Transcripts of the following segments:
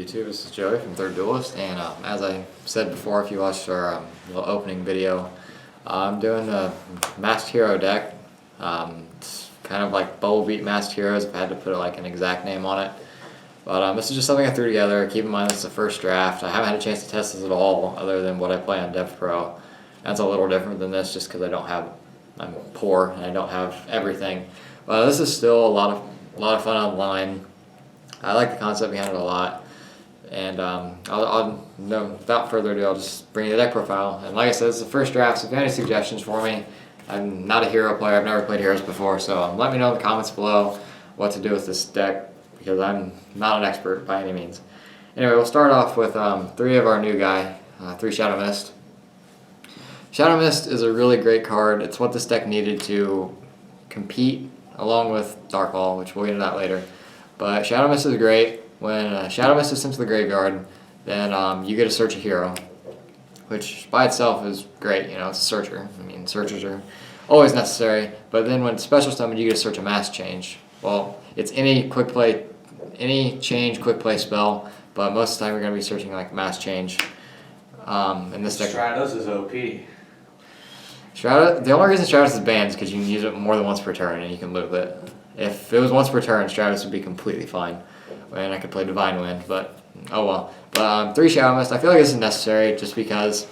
YouTube? This is Joey from Third Duelist, and as I said before, if you watched our little opening video, I'm doing a Masked Hero deck. It's kind of like Bubble Beat Masked Heroes if I had to put like an exact name on it. But this is just something I threw together. Keep in mind this is the first draft. I haven't had a chance to test this at all other than what I play on Dev Pro. That's a little different than this just because I'm poor and I don't have everything. But this is still a lot of fun online. I like the concept behind it a lot, and without further ado, I'll just bring you the deck profile. And like I said, it's the first draft, so if you have any suggestions for me, I'm not a hero player, I've never played heroes before, so let me know in the comments below what to do with this deck, because I'm not an expert by any means. Anyway, we'll start off with 3 of our new guy, 3 Shadow Mist. Shadow Mist is a really great card. It's what this deck needed to compete along with Darkfall, which we'll get into that later. But Shadow Mist is great. When Shadow Mist is sent to the graveyard, then you get to search a hero, which by itself is great. You know, it's a searcher. I mean, searchers are always necessary. But then when it's special summoned, you get to search a mass change. Well, it's any change quick play spell, but most of the time you're going to be searching like mass change. In this deck, Stratos is OP. The only reason Stratos is banned is because you can use it more than once per turn and you can loop it. If it was once per turn, Stratos would be completely fine. And I could play Divine Wind, but oh well. But 3 Shadow Mist, I feel like this is necessary just because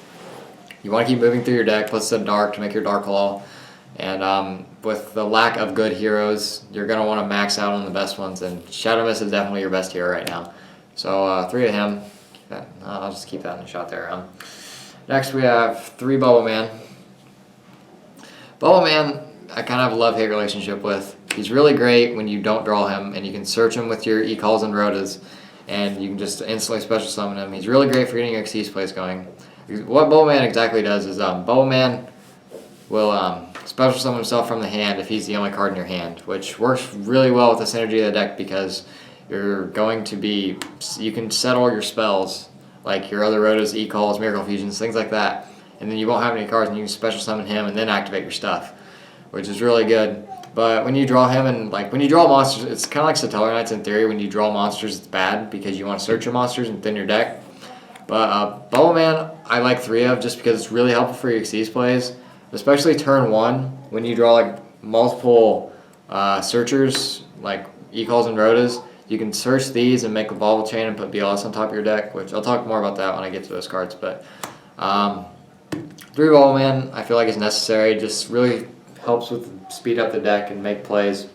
you want to keep moving through your deck, plus the Dark to make your Dark Claw. And with the lack of good heroes, you're going to want to max out on the best ones, and Shadow Mist is definitely your best hero right now. So 3 of him. I'll just keep that in the shot there. Next we have 3 Bubble Man. Bubble Man, I kind of have a love-hate relationship with. He's really great when you don't draw him, and you can search him with your E-Calls and Rotas, and you can just instantly special summon him. He's really great for getting your Xyz plays going. What Bubble Man exactly does is Bubble Man will special summon himself from the hand if he's the only card in your hand, which works really well with the synergy of the deck because you can settle your spells, like your other Rotas, E-Calls, Miracle Fusions, things like that, and then you won't have any cards, and you can special summon him and then activate your stuff, which is really good. But when you draw him, and like when you draw monsters, it's kind of like Satellar Knights in theory. When you draw monsters, it's bad because you want to search your monsters and thin your deck. But Bubble Man, I like 3 of just because it's really helpful for your Xyz plays, especially turn 1 when you draw like multiple searchers, like E-Calls and Rotas. You can search these and make a bobble chain and put BLS on top of your deck, which I'll talk more about that when I get to those cards. But 3 Bubble Man, I feel like is necessary. Just really helps with speed up the deck and make plays.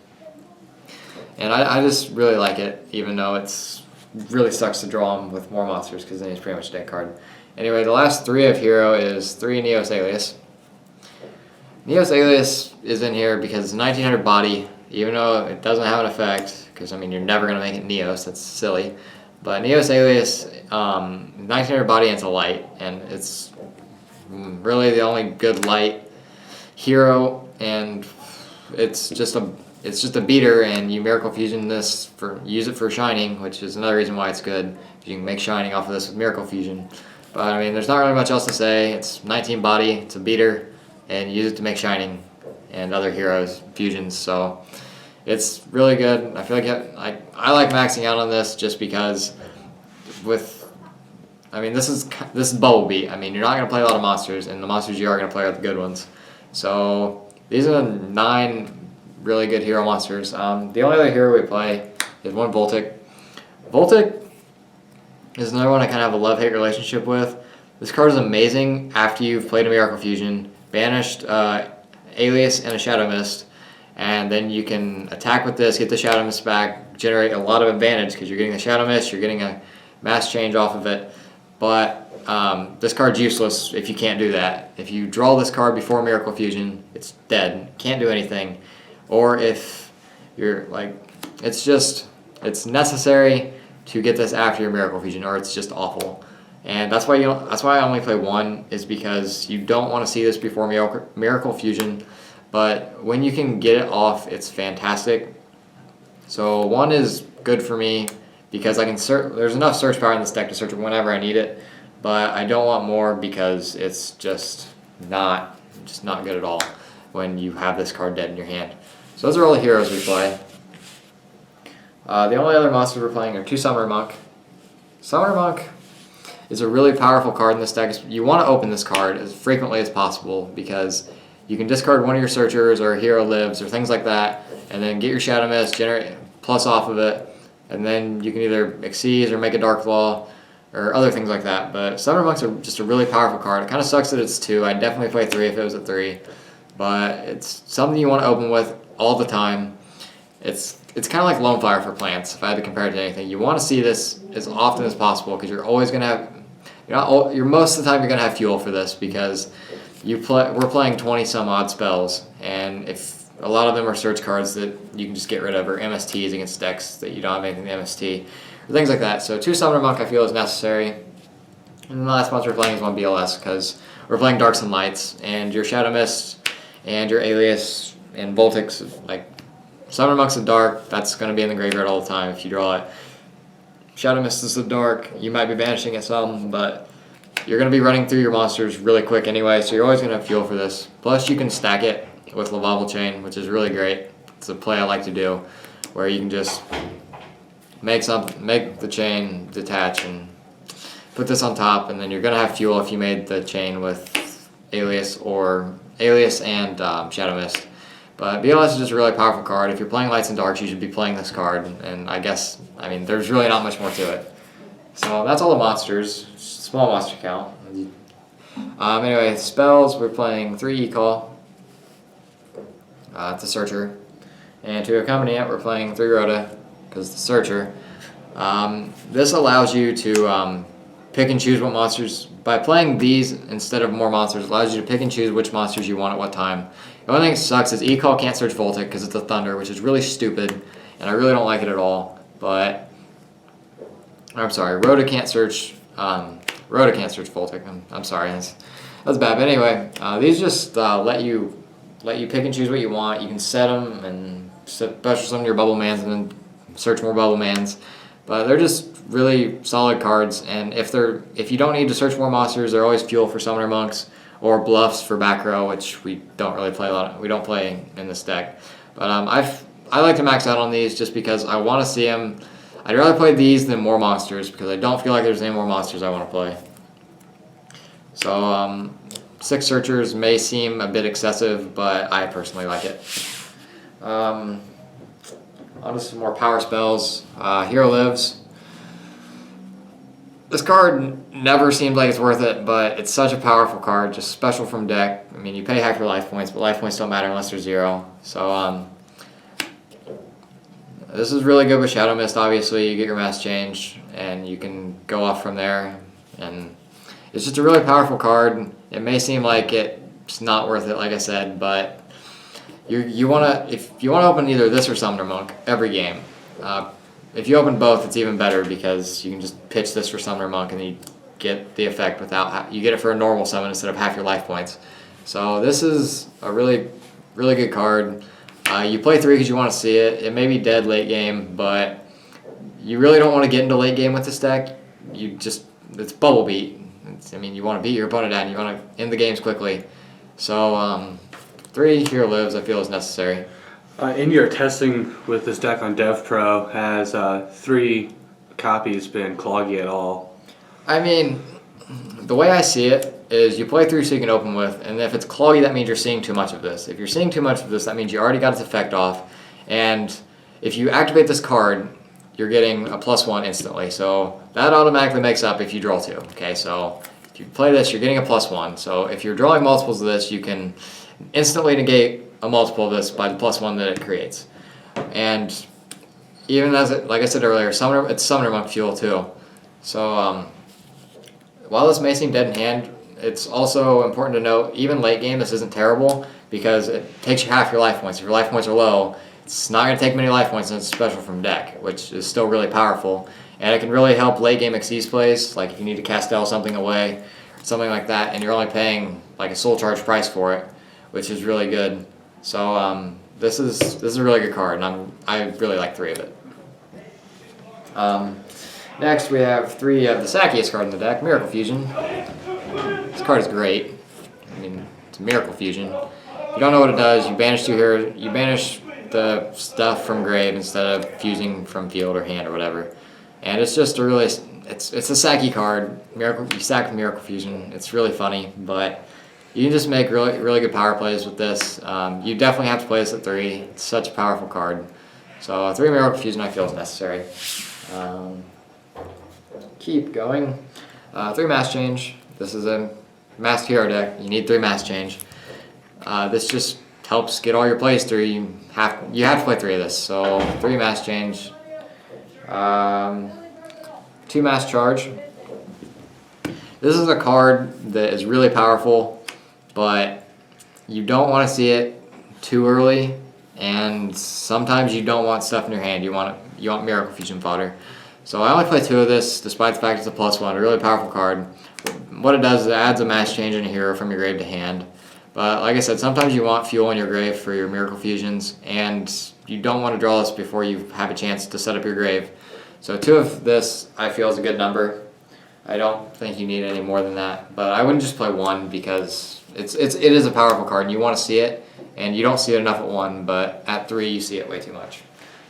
And I just really like it, even though it's really sucks to draw him with more monsters because then he's pretty much a deck card. Anyway, the last 3 of Hero is 3 Neos Alias. Neos Alias is in here because it's 1900 body, even though it doesn't have an effect, because I mean you're never going to make it Neos, that's silly. But Neos Alias, 1900 body and it's a light, and it's really the only good light hero, and it's just a beater, and you Miracle Fusion this use it for Shining, which is another reason why it's good. You can make Shining off of this with Miracle Fusion. But I mean, there's not really much else to say. It's 19 body, it's a beater, and use it to make Shining and other heroes fusions. So it's really good. I feel like I like maxing out on this just because this is Bubble Beat. I mean, you're not going to play a lot of monsters, and the monsters you are going to play are the good ones. So these are the 9 really good hero monsters. The only other hero we play is 1 Voltic. Voltic is another one I kind of have a love-hate relationship with. This card is amazing after you've played a Miracle Fusion, banished Alias and a Shadow Mist, and then you can attack with this, get the Shadow Mist back, generate a lot of advantage because you're getting the Shadow Mist, you're getting a mass change off of it. But this card's useless if you can't do that. If you draw this card before Miracle Fusion, it's dead. Can't do anything. Or if you're like, it's necessary to get this after your Miracle Fusion, or it's just awful. And that's why I only play 1, is because you don't want to see this before Miracle Fusion. But when you can get it off, it's fantastic. So 1 is good for me because I can there's enough search power in this deck to search it whenever I need it. But I don't want more because it's just not good at all when you have this card dead in your hand. So those are all the heroes we play. The only other monsters we're playing are 2 Summer Monk, Summoner Monk is a really powerful card in this deck. You want to open this card as frequently as possible because you can discard one of your searchers or Hero Lives or things like that, and then get your Shadow Mist, generate plus off of it, and then you can either Xyz or make a Dark Claw or other things like that. But Summoner Monks are just a really powerful card. It kind of sucks that it's 2. I'd definitely play 3 if it was at 3, but it's something you want to open with all the time. It's kind of like Lone Fire for plants. If I had to compare it to anything, you want to see this as often as possible because you're always gonna have, you're most of the time you're gonna have fuel for this because we're playing 20 some odd spells, and if a lot of them are search cards that you can just get rid of, or MSTs against decks that you don't have anything to MST, or things like that. So 2 Summoner Monk I feel is necessary. And the last monster we're playing is 1 BLS because we're playing Darks and Lights, and your Shadow Mist and your Alias and Voltix, like Summoner Monk's a dark, that's going to be in the graveyard all the time if you draw it. Shadow Mist is a dark, you might be banishing it some, but you're going to be running through your monsters really quick anyway, so you're always going to have fuel for this. Plus you can stack it with Lavable Chain, which is really great. It's a play I like to do, where you can just make the chain detach and put this on top, and then you're going to have fuel if you made the chain with Alias and Shadow Mist. But BLS is just a really powerful card. If you're playing Lights and Darks, you should be playing this card, and I mean, there's really not much more to it. So that's all the monsters, small monster count. Anyway, spells, we're playing 3 E-Call, it's a Searcher, and to accompany it, we're playing 3 Rhoda, because it's the Searcher. This allows you to pick and choose what monsters, by playing these instead of more monsters, allows you to pick and choose which monsters you want at what time. The only thing that sucks is E-Call can't search Voltic because it's a Thunder, which is really stupid, and I really don't like it at all. But I'm sorry, Rhoda can't search Voltic. I'm sorry, that's bad. But anyway, these just let you pick and choose what you want. You can set them and special summon your Bubble Mans and then search more Bubble Mans. But they're just really solid cards, and if you don't need to search more monsters, they're always fuel for Summoner Monks or bluffs for back row, which we don't really play a lot. We don't play in this deck. But I like to max out on these just because I want to see them. I'd rather play these than more monsters because I don't feel like there's any more monsters I want to play. So 6 searchers may seem a bit excessive, but I personally like it. On to some more power spells. Hero Lives. This card never seemed like it's worth it, but it's such a powerful card, just special from deck. I mean, you pay half your life points, but life points don't matter unless they're 0. So this is really good with Shadow Mist, obviously. You get your mass change, and you can go off from there. And it's just a really powerful card. It may seem like it's not worth it, like I said, but if you want to open either this or Summoner Monk every game. If you open both, it's even better because you can just pitch this for Summoner Monk and you get the effect you get it for a normal summon instead of half your life points. So this is a really, really good card. You play 3 because you want to see it. It may be dead late game, but you really don't want to get into late game with this deck. It's Bubble Beat. You want to beat your opponent down. You want to end the games quickly. So 3 Hero Lives I feel is necessary. In your testing with this deck on DevPro, has 3 copies been cloggy at all? I mean, the way I see it is you play 3 so you can open with, and if it's cloggy, that means you're seeing too much of this. If you're seeing too much of this, that means you already got its effect off, and if you activate this card, you're getting a +1 instantly. So that automatically makes up if you draw 2. Okay, so if you play this, you're getting a +1. So if you're drawing multiples of this, you can instantly negate a multiple of this by the +1 that it creates. And even like I said earlier, it's Summoner Monk fuel too. So while this may seem dead in hand, it's also important to note, even late game, this isn't terrible because it takes you half your life points. If your life points are low, it's not going to take many life points and it's special from deck, which is still really powerful. And it can really help late game Xyz plays, like if you need to Castel something away, something like that, and you're only paying like a soul charge price for it, which is really good. So this is a really good card, and I really like 3 of it. Next we have 3 of the sackiest card in the deck, Miracle Fusion. This card is great. I mean, it's a Miracle Fusion. If you don't know what it does, you banish 2 here. You banish the stuff from grave instead of fusing from field or hand or whatever. And it's just a really it's a sacky card. You sack with Miracle Fusion. It's really funny, but you can just make really good power plays with this. You definitely have to play this at 3. It's such a powerful card. So 3 Miracle Fusion I feel is necessary. Keep going. 3 Mass Change. This is a Masked Hero deck. You need 3 Mass Change. This just helps get all your plays through. You have to play 3 of this. So 3 Mass Change. 2 Mass Charge. This is a card that is really powerful, but you don't want to see it too early, and sometimes you don't want stuff in your hand. You want Miracle Fusion fodder. So I only play 2 of this, despite the fact it's a +1, a really powerful card. What it does is it adds a Mass Change in a hero from your grave to hand. But like I said, sometimes you want fuel in your grave for your Miracle Fusions, and you don't want to draw this before you have a chance to set up your grave. So 2 of this I feel is a good number. I don't think you need any more than that, but I wouldn't just play 1 because it is a powerful card and you want to see it, and you don't see it enough at 1, but at 3 you see it way too much.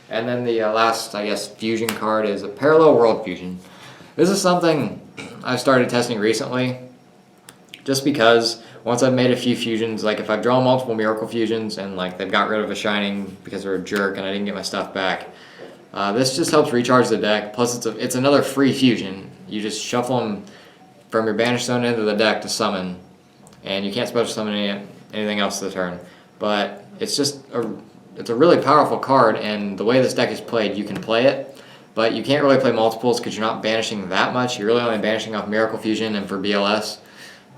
And then the last, I guess, fusion card is a Parallel World Fusion. This is something I've started testing recently, just because once I've made a few fusions, like if I've drawn multiple Miracle Fusions and like they've got rid of a Shining because they're a jerk and I didn't get my stuff back, this just helps recharge the deck. Plus it's another free fusion. You just shuffle them from your Banish Zone into the deck to summon, and you can't special summon anything else this turn. But it's a really powerful card, and the way this deck is played, you can play it, but you can't really play multiples because you're not banishing that much. You're really only banishing off Miracle Fusion and for BLS.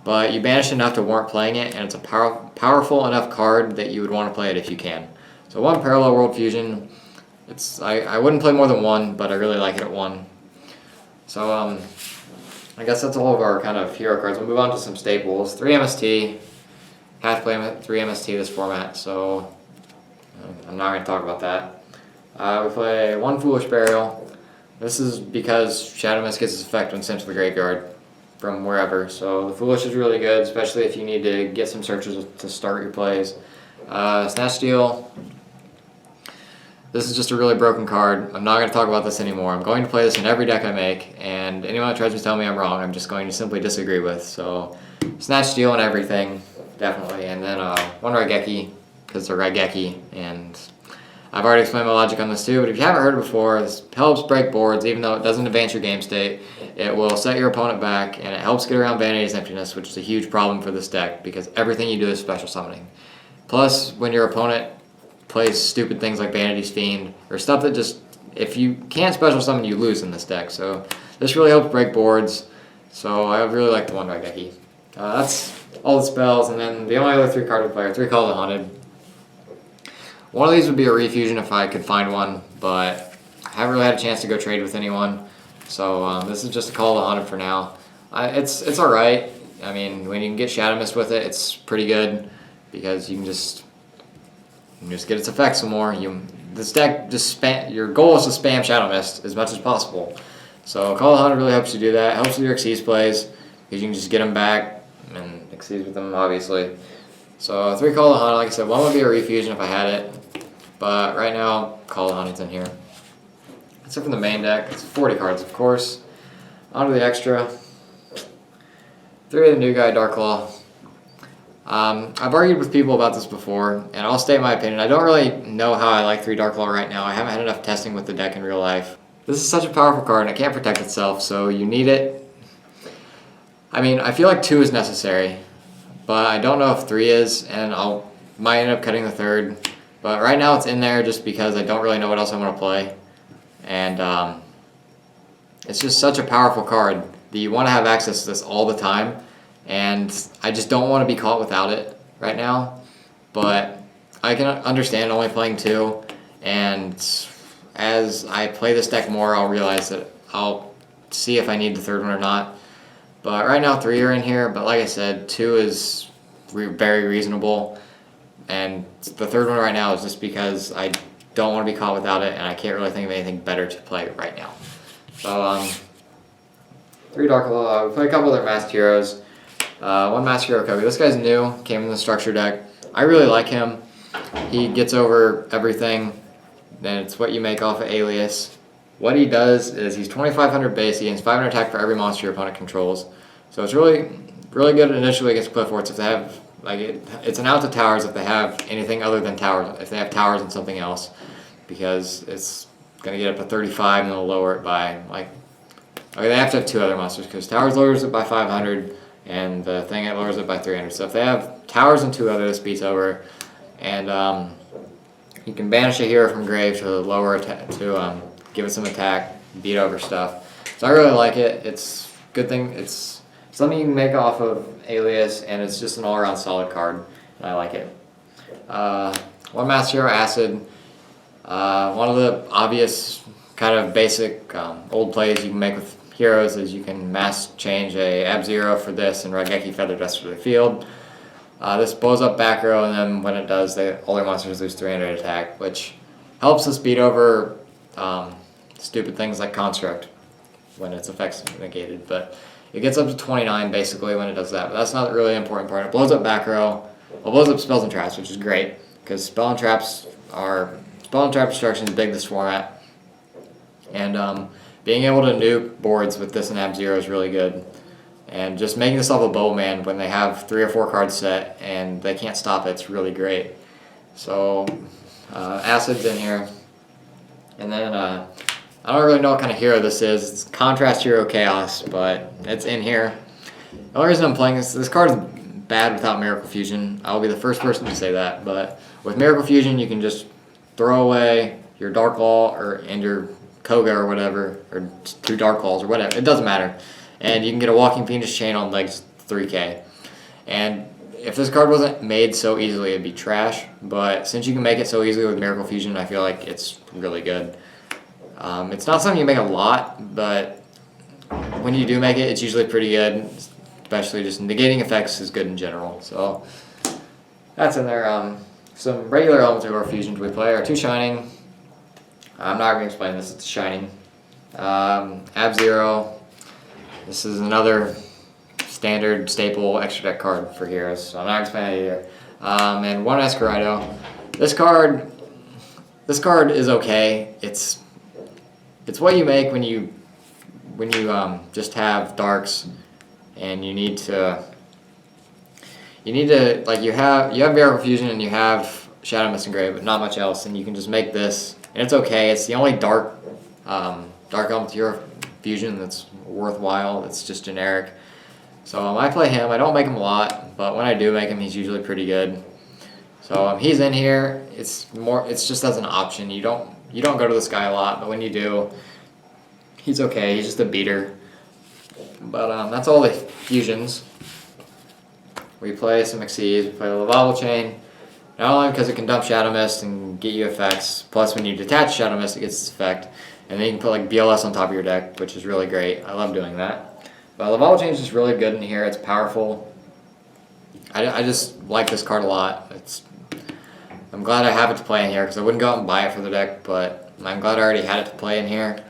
But you banish enough to warrant playing it, and it's a powerful enough card that you would want to play it if you can. So 1 Parallel World Fusion. I wouldn't play more than 1, but I really like it at 1. So I guess that's all of our kind of hero cards. We'll move on to some staples. 3 MST. Have to play 3 MST this format, so I'm not going to talk about that. We play 1 Foolish Burial. This is because Shadow Mist gets its effect when sent to the graveyard from wherever. So the Foolish is really good, especially if you need to get some searches to start your plays. Snatch Steal. This is just a really broken card. I'm not going to talk about this anymore. I'm going to play this in every deck I make, and anyone that tries to tell me I'm wrong, I'm just going to simply disagree with. So Snatch Steal and everything, definitely. And then 1 Raigeki, because they're Raigeki, and I've already explained my logic on this too, but if you haven't heard it before, this helps break boards. Even though it doesn't advance your game state, it will set your opponent back, and it helps get around Vanity's Emptiness, which is a huge problem for this deck because everything you do is special summoning. Plus, when your opponent plays stupid things like Vanity's Fiend, or stuff that just, if you can't special summon, you lose in this deck. So this really helps break boards, so I really like the 1 Raigeki. That's all the spells, and then the only other 3 card we play are 3 Call of the Haunted. One of these would be a refusion if I could find one, but I haven't really had a chance to go trade with anyone. So this is just a Call of the Haunted for now. It's alright. I mean, when you can get Shadow Mist with it, it's pretty good because you can just get its effects some more. This deck your goal is to spam Shadow Mist as much as possible. So Call of the Haunted really helps you do that. It helps with your Xyz plays because you can just get them back and Xyz with them, obviously. So 3 Call of the Haunted, like I said, 1 would be a refusion if I had it, but right now Call of the Haunted's in here. Except from the main deck, it's 40 cards, of course. On to the extra. 3 of the new guy, Darklaw. I've argued with people about this before, and I'll state my opinion. I don't really know how I like 3 Darklaw right now. I haven't had enough testing with the deck in real life. This is such a powerful card, and it can't protect itself, so you need it. I mean, I feel like 2 is necessary, but I don't know if 3 is, and might end up cutting the 3rd. But right now it's in there just because I don't really know what else I want to play. And it's just such a powerful card that you want to have access to this all the time. And I just don't want to be caught without it right now. But I can understand only playing 2. And as I play this deck more, I'll realize that I'll see if I need the 3rd one or not. But right now 3 are in here. But like I said, 2 is very reasonable. And the 3rd one right now is just because I don't want to be caught without it, and I can't really think of anything better to play right now. So 3 Darklaw. We play a couple other Masked Heroes. 1 Masked Hero Kogi. This guy's new, came in the structure deck. I really like him. He gets over everything. Then it's what you make off of Alias. what he does is he's 2,500 base, he gains 500 attack for every monster your opponent controls. So it's really good initially against cliff forts if they have, like, it's an out to towers if they have anything other than towers, if they have towers and something else, because it's going to get up to 35 and they'll lower it by, like, okay, they have to have 2 other monsters because towers lowers it by 500 and the thing it lowers it by 300. So if they have towers and 2 other, this beats over. And you can banish a hero from grave to lower attack, to give it some attack, beat over stuff. So I really like it. It's a good thing. It's something you can make off of Alias, and it's just an all-around solid card. And I like it. One Master Hero Acid. One of the obvious kind of basic old plays you can make with heroes is you can mass change a Ab-Zero for this and Raigeki Feather Dust to the field. This blows up back row, and then when it does, all their monsters lose 300 attack, which helps us beat over stupid things like Construct when its effects negated. But it gets up to 29 basically when it does that, but that's not really the important part. It blows up back row. Well, it blows up spells and traps, which is great because spell and trap destruction is big this format, and being able to nuke boards with this and Ab-Zero is really good. And just making this off a Bowman when they have 3 or 4 cards set and they can't stop it, it's really great. So, Acid's in here. And then, I don't really know what kind of hero this is. It's Contrast Hero Chaos, but it's in here. The only reason I'm playing this card is bad without Miracle Fusion. I'll be the first person to say that. But with Miracle Fusion, you can just throw away your Dark Law and your Koga or whatever, or 2 Dark Laws or whatever. It doesn't matter. And you can get a Walking Fiendish Chain on legs 3k. And if this card wasn't made so easily, it'd be trash. But since you can make it so easily with Miracle Fusion, I feel like it's really good. It's not something you make a lot, but when you do make it, it's usually pretty good. Especially just negating effects is good in general. So that's in there. Some regular Elemental Hero fusions we play are 2 Shining. I'm not going to explain this, it's Shining. Ab-Zero. This is another standard staple extra deck card for heroes, so I'm not explaining it either. And 1 Escarido. This card is okay. It's what you make when you just have darks and you need to like you have Miracle Fusion and you have Shadow Mist Engrave, but not much else, and you can just make this and it's okay. It's the only dark Elemental Hero fusion that's worthwhile. It's just generic. So I play him. I don't make him a lot, but when I do make him, he's usually pretty good. So he's in here. It's just as an option. You don't go to this guy a lot, but when you do, he's okay. He's just a beater. But that's all the fusions. We play some Xyz. We play the Laval Chain. Not only because it can dump Shadow Mist and get you effects, plus when you detach Shadow Mist, it gets its effect. And then you can put like BLS on top of your deck, which is really great. I love doing that. But Laval Chain is just really good in here. It's powerful. I just like this card a lot. I'm glad I have it to play in here because I wouldn't go out and buy it for the deck, but I'm glad I already had it to play in here.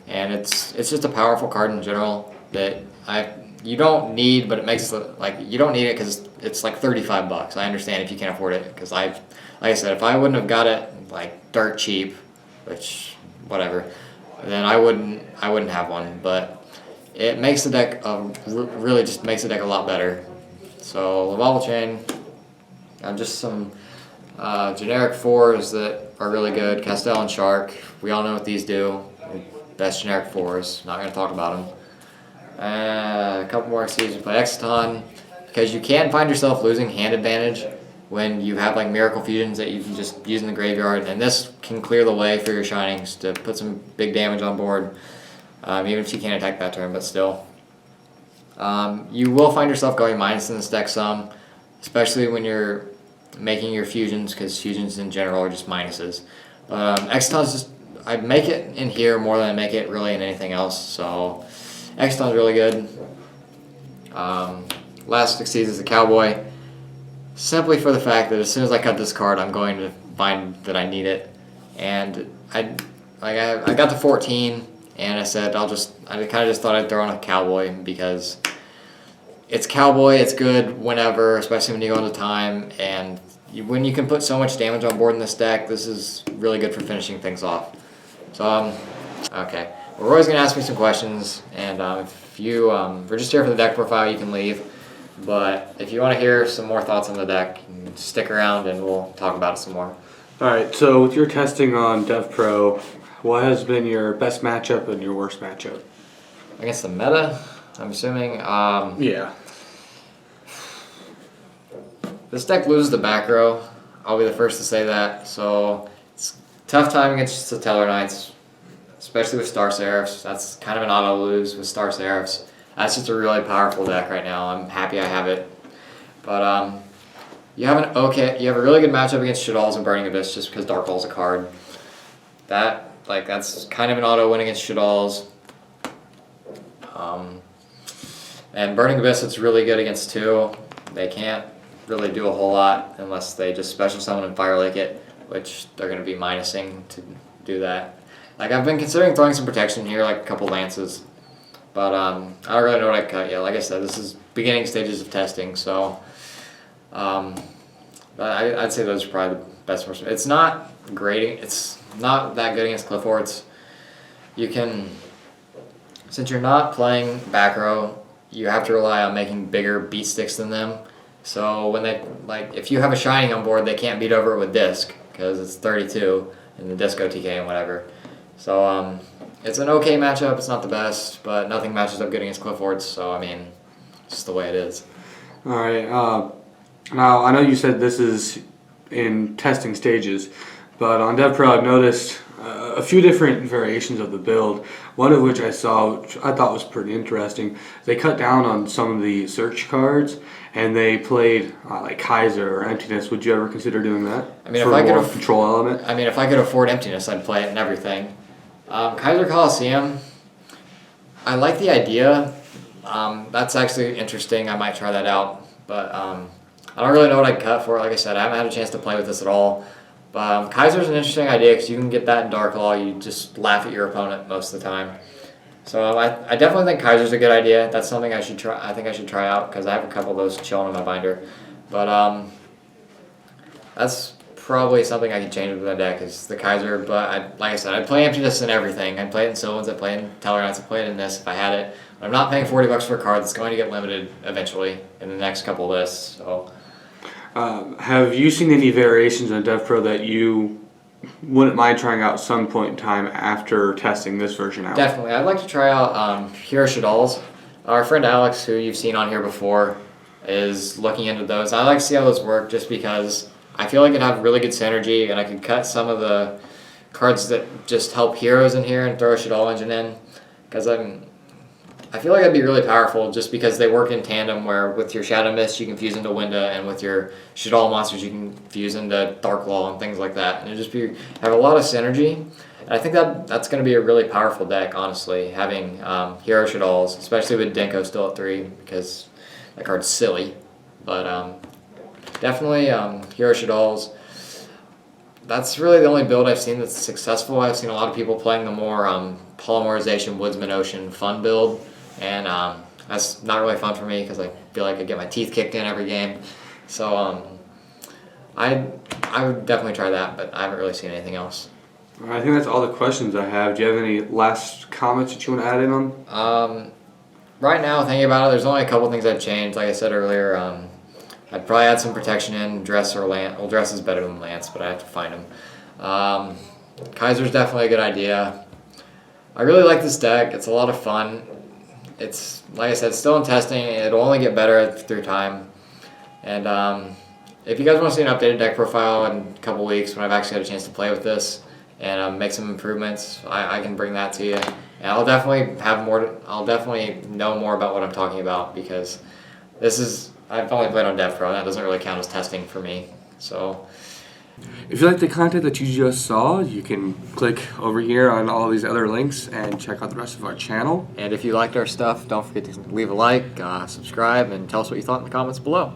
And it's just a powerful card in general that you don't need, but it makes it like you don't need it because it's like $35. I understand if you can't afford it because like I said, if I wouldn't have got it like dirt cheap, which whatever, then I wouldn't have one. But it makes the deck really just makes the deck a lot better. So Laval Chain, just some generic 4s that are really good. Castel and Shark, we all know what these do. Best generic 4s. Not going to talk about them. A couple more Xyz. We play Exciton because you can find yourself losing hand advantage when you have like Miracle Fusions that you can just use in the graveyard, and this can clear the way for your Shinings to put some big damage on board, even if you can't attack that turn, but still. You will find yourself going minus in this deck some, especially when you're making your fusions, because fusions in general are just minuses. Exciton's just, I make it in here more than I make it really in anything else, so Exciton's really good. Last Xyz is the Cowboy, simply for the fact that as soon as I cut this card, I'm going to find that I need it. And I got to 14, and I said I kind of just thought I'd throw on a Cowboy because it's Cowboy. It's good whenever, especially when you go into time, and when you can put so much damage on board in this deck, this is really good for finishing things off. So Okay. Well, Roy's going to ask me some questions, and if you we're just here for the deck profile, you can leave. But if you want to hear some more thoughts on the deck, you can stick around and we'll talk about it some more. Alright, so with your testing on DevPro, what has been your best matchup and your worst matchup? Against the meta, I'm assuming. Yeah. This deck loses the back row. I'll be the first to say that. So it's tough time against the Teller Knights, especially with Star Seraphs. That's kind of an auto lose with Star Seraphs. That's just a really powerful deck right now. I'm happy I have it. But you have a really good matchup against Shaddoll's and Burning Abyss just because Dark Hall's a card. That's kind of an auto win against Shaddoll's. And Burning Abyss, it's really good against 2. They can't really do a whole lot unless they just special summon and Fire Lake it, which they're going to be minusing to do that. Like, I've been considering throwing some protection here, like a couple lances, but I don't really know what I cut yet. Like I said, this is beginning stages of testing, so but I'd say those are probably the best ones. It's not great. It's not that good against Cliff Orts. You can, since you're not playing back row, you have to rely on making bigger beat sticks than them. So when they, if you have a Shining on board, they can't beat over it with Disc because it's 32 and the Disco TK and whatever. So it's an okay matchup. It's not the best, but nothing matches up good against Cliff Orts. So I mean, it's just the way it is. All right. Now I know you said this is in testing stages, but on DevPro I've noticed a few different variations of the build. One of which I saw, which I thought was pretty interesting. They cut down on some of the search cards, and they played like Xyz or Emptiness. Would you ever consider doing that? I mean, for if I more could control element. I mean, if I could afford Emptiness, I'd play it and everything. Kaiser Coliseum, I like the idea. That's actually interesting. I might try that out, but I don't really know what I'd cut for it. Like I said, I haven't had a chance to play with this at all. But Kaiser's an interesting idea because you can get that in Dark Law. You just laugh at your opponent most of the time. So I definitely think Kaiser's a good idea. That's something I should try. I think I should try out because I have a couple of those chilling in my binder. But that's probably something I could change with the deck is the Kaiser. But like I said, I'd play Emptiness in everything. I'd play it in Sylvans. I'd play it in Teller Knights. I'd play it in this if I had it. But I'm not paying $40 for a card that's going to get limited eventually in the next couple lists. So. Have you seen any variations on DevPro that you wouldn't mind trying out some point in time after testing this version out? Definitely. I'd like to try out Hero Shaddoll's. Our friend Alex, who you've seen on here before, is looking into those. I like to see how those work just because I feel like it'd have really good synergy and I could cut some of the cards that just help heroes in here and throw a Shaddall engine in. Because I feel like that'd be really powerful just because they work in tandem where with your Shadow Mist you can fuse into Winda and with your Shaddall monsters you can fuse into Dark Law and things like that. And it just have a lot of synergy. And I think that's going to be a really powerful deck, honestly, having Hero Shaddalls, especially with Denko still at 3 because that card's silly. But definitely Hero Shaddalls. That's really the only build I've seen that's successful. I've seen a lot of people playing the more Polymerization Woodsman Ocean fun build. And that's not really fun for me because I feel like I get my teeth kicked in every game. So I would definitely try that, but I haven't really seen anything else. I think that's all the questions I have. Do you have any last comments that you want to add in on? Right now, thinking about it, there's only a couple things I've changed. Like I said earlier, I'd probably add some protection in, Dress or Lance. Well, Dress is better than Lance, but I have to find him. Kaiser's definitely a good idea. I really like this deck. It's a lot of fun. It's, like I said, still in testing. It'll only get better through time. And if you guys want to see an updated deck profile in a couple weeks when I've actually had a chance to play with this and make some improvements, I can bring that to you. And I'll definitely have more. I'll definitely know more about what I'm talking about because this is. I've only played on DevPro. That doesn't really count as testing for me. So. If you like the content that you just saw, you can click over here on all these other links and check out the rest of our channel. And if you liked our stuff, don't forget to leave a like, subscribe, and tell us what you thought in the comments below.